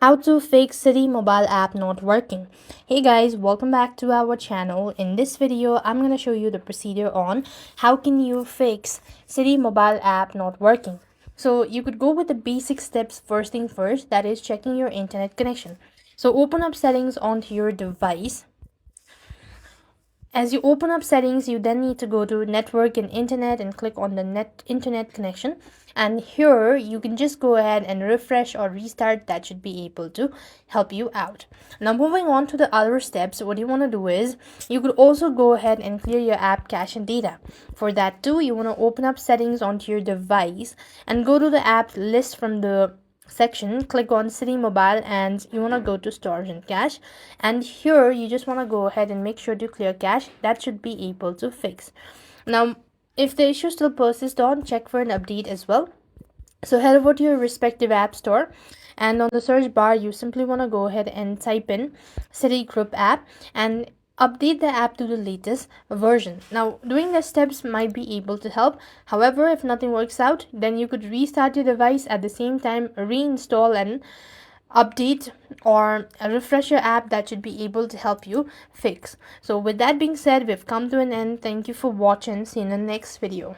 How to fix Citi mobile app not working. Hey guys, welcome back to our channel. In this video, I'm going to show you the procedure on how can you fix Citi mobile app not working. So you could go with the basic steps first thing first, that is checking your internet connection. So open up settings onto your device. As you open up settings, you then need to go to network and internet and click on the internet connection. And here you can just go ahead and refresh or restart. That should be able to help you out. Now moving on to the other steps, what you want to do is you could also go ahead and clear your app cache and data. For that too, you want to open up settings onto your device and go to the app list from the section, click on Citi mobile, and you want to go to storage and cache, and here you just want to go ahead and make sure to clear cache. That should be able to fix. Now if the issue still persists on, check for an update as well. So head over to your respective app store, and on the search bar you simply want to go ahead and type in Citi group app and update the app to the latest version. Now doing the steps might be able to help. However, if nothing works out, then you could restart your device, at the same time reinstall and update or refresh your app. That should be able to help you fix. So with that being said, we've come to an end. Thank you for watching. See you in the next video.